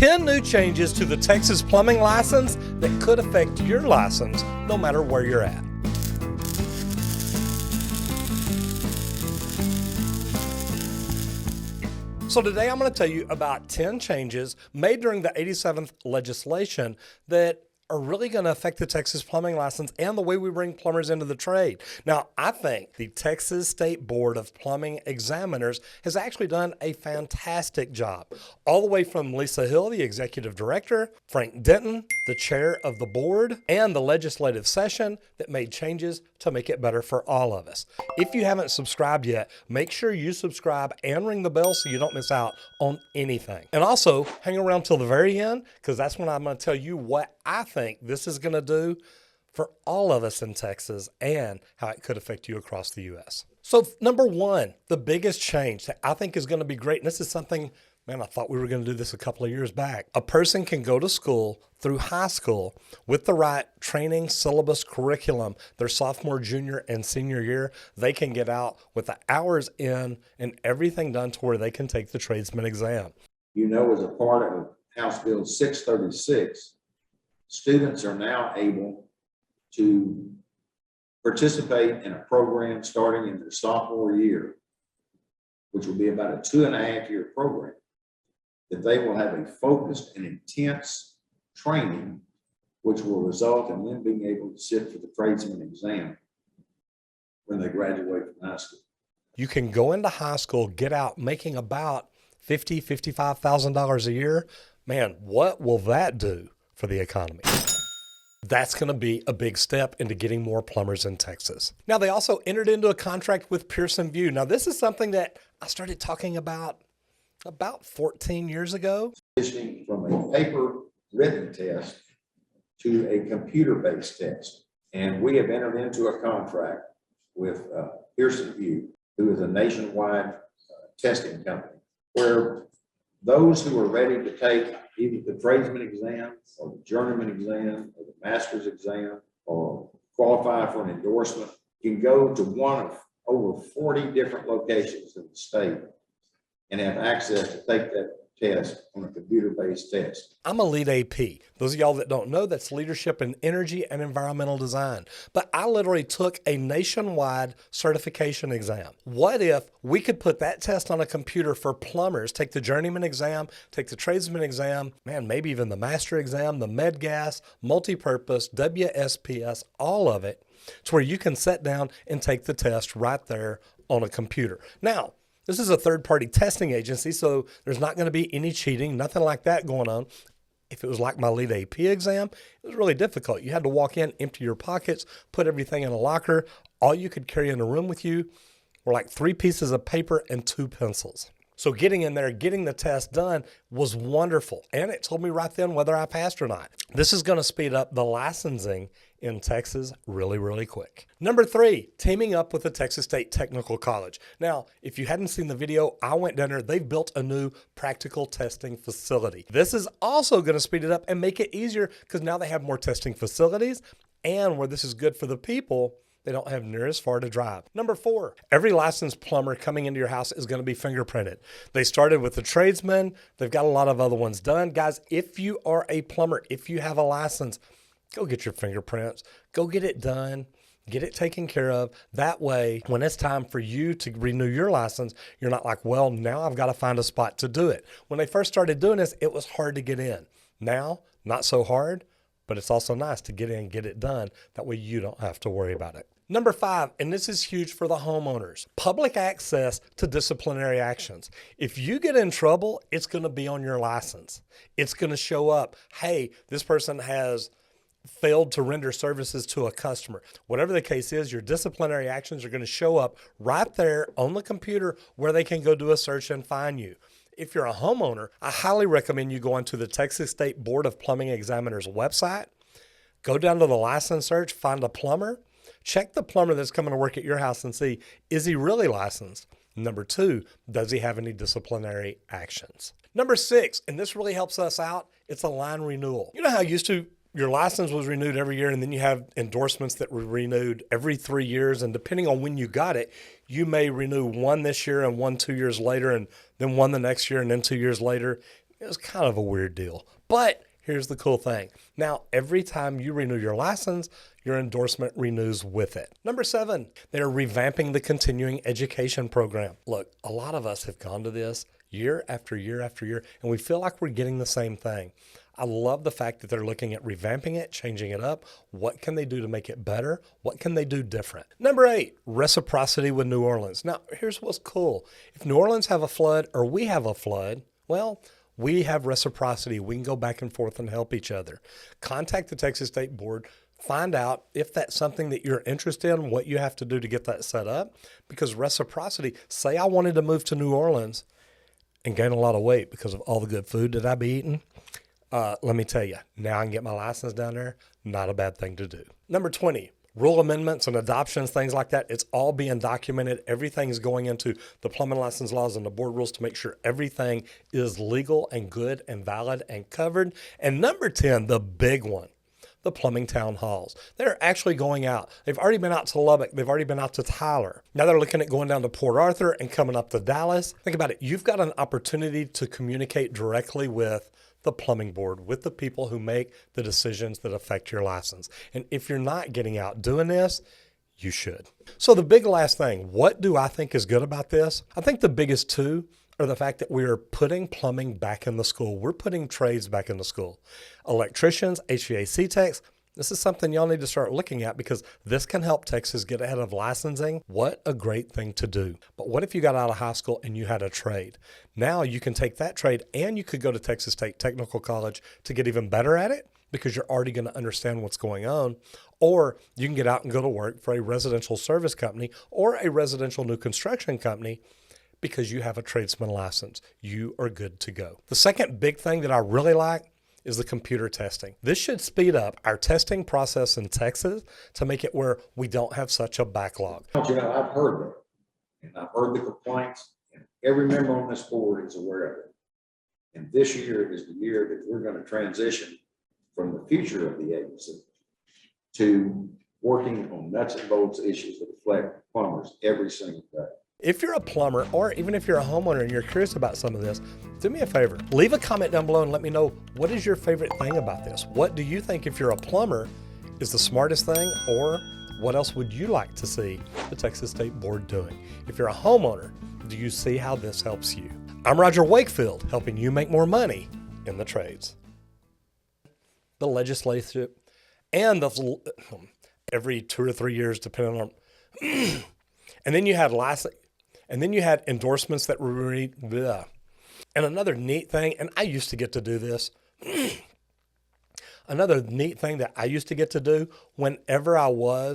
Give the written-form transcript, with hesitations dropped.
10 new changes to the Texas plumbing license that could affect your license no matter where you're at. So today I'm going to tell you about 10 changes made during the 87th legislation that are really going to affect the Texas plumbing license and the way we bring plumbers into the trade. Now, I think the Texas State Board of Plumbing Examiners has actually done a fantastic job. All the way from Lisa Hill, the executive director, Frank Denton, the chair of the board, and the legislative session that made changes to make it better for all of us. If you haven't subscribed yet, make sure you subscribe and ring the bell so you don't miss out on anything. And also, hang around till the very end, because that's when I'm going to tell you what I think this is going to do for all of us in Texas and how it could affect you across the U.S. So number one, the biggest change that I think is going to be great, and this is something, man, I thought we were going to do this a couple of years back. A person can go to school through high school with the right training, syllabus, curriculum, their sophomore, junior, and senior year. They can get out with the hours in and everything done to where they can take the tradesman exam. You know, as a part of House Bill 636, students are now able to participate in a program starting in their sophomore year, which will be about a 2.5-year program, that they will have a focused and intense training, which will result in them being able to sit for the tradesman exam when they graduate from high school. You can go into high school, get out making about $50,000, $55,000 a year. Man, what will that do for the economy? That's going to be a big step into getting more plumbers in Texas. Now, they also entered into a contract with Pearson VUE. Now, this is something that I started talking about 14 years ago. Transitioning from a paper-written test to a computer-based test. And we have entered into a contract with Pearson VUE, who is a nationwide testing company, where those who are ready to take either the tradesman exam or the journeyman exam or the master's exam or qualify for an endorsement can go to one of over 40 different locations in the state and have access to take that test on a computer-based test. I'm a lead AP. Those of y'all that don't know, that's leadership in energy and environmental design. But I literally took a nationwide certification exam. What if we could put that test on a computer for plumbers, take the journeyman exam, take the tradesman exam, man, maybe even the master exam, the med gas, multi-purpose, WSPS, all of it, to where you can sit down and take the test right there on a computer. Now, this is a third-party testing agency, so there's not going to be any cheating, nothing like that going on. If it was like my lead AP exam, it was really difficult. You had to walk in, empty your pockets, put everything in a locker. All you could carry in the room with you were like 3 pieces of paper and 2 pencils. So getting in there, getting the test done was wonderful. And it told me right then whether I passed or not. This is going to speed up the licensing in Texas really, really quick. Number 3, teaming up with the Texas State Technical College. Now, if you hadn't seen the video, I went down there. They've built a new practical testing facility. This is also going to speed it up and make it easier because now they have more testing facilities, and where this is good for the people, they don't have near as far to drive. Number 4, every licensed plumber coming into your house is going to be fingerprinted. They started with the tradesman. They've got a lot of other ones done. Guys, if you are a plumber, if you have a license, go get your fingerprints. Go get it done. Get it taken care of. That way, when it's time for you to renew your license, you're not like, well, now I've got to find a spot to do it. When they first started doing this, it was hard to get in. Now, not so hard, but it's also nice to get in and get it done. That way you don't have to worry about it. Number 5, and this is huge for the homeowners, public access to disciplinary actions. If you get in trouble, it's going to be on your license. It's going to show up, hey, this person has failed to render services to a customer. Whatever the case is, your disciplinary actions are going to show up right there on the computer where they can go do a search and find you. If you're a homeowner, I highly recommend you go onto the Texas State Board of Plumbing Examiners website, go down to the license search, find a plumber, check the plumber that's coming to work at your house and see, is he really licensed? Number 2, does he have any disciplinary actions? Number 6, and this really helps us out, it's a line renewal. You know how your license was renewed every year, and then you have endorsements that were renewed every 3 years, and depending on when you got it, you may renew one this year and one 2 years later, and then one the next year and then 2 years later. It was kind of a weird deal. But here's the cool thing. Now, every time you renew your license, your endorsement renews with it. Number 7, they're revamping the continuing education program. Look, a lot of us have gone to this year after year after year, and we feel like we're getting the same thing. I love the fact that they're looking at revamping it, changing it up. What can they do to make it better? What can they do different? Number 8, reciprocity with New Orleans. Now, here's what's cool. If New Orleans have a flood or we have a flood, well, we have reciprocity. We can go back and forth and help each other. Contact the Texas State Board. Find out if that's something that you're interested in, what you have to do to get that set up. Because reciprocity, say I wanted to move to New Orleans and gain a lot of weight because of all the good food that I be eating. Let me tell you, now I can get my license down there. Not a bad thing to do. Number 20, rule amendments and adoptions, things like that. It's all being documented. Everything is going into the plumbing license laws and the board rules to make sure everything is legal and good and valid and covered. And number 10, the big one, the plumbing town halls. They're actually going out. They've already been out to Lubbock. They've already been out to Tyler. Now they're looking at going down to Port Arthur and coming up to Dallas. Think about it. You've got an opportunity to communicate directly with the plumbing board, with the people who make the decisions that affect your license. And if you're not getting out doing this, you should. So the big last thing, what do I think is good about this? I think the biggest two are the fact that we are putting plumbing back in the school. We're putting trades back in the school. Electricians, HVAC techs, this is something y'all need to start looking at because this can help Texas get ahead of licensing. What a great thing to do. But what if you got out of high school and you had a trade? Now you can take that trade and you could go to Texas State Technical College to get even better at it because you're already going to understand what's going on. Or you can get out and go to work for a residential service company or a residential new construction company because you have a tradesman license. You are good to go. The second big thing that I really like is the computer testing. This should speed up our testing process in Texas to make it where we don't have such a backlog. You know, I've heard that, and I've heard the complaints, and every member on this board is aware of it. And this year is the year that we're going to transition from the future of the agency to working on nuts and bolts issues that affect plumbers every single day. If you're a plumber or even if you're a homeowner and you're curious about some of this, do me a favor. Leave a comment down below and let me know what is your favorite thing about this. What do you think, if you're a plumber, is the smartest thing, or what else would you like to see the Texas State Board doing? If you're a homeowner, do you see how this helps you? I'm Roger Wakefield, helping you make more money in the trades. The legislature and every 2 or 3 years, depending on, and then you had license. And then you had endorsements that were bleh. And another neat thing, and I used to get to do this, another neat thing that I used to get to do whenever I was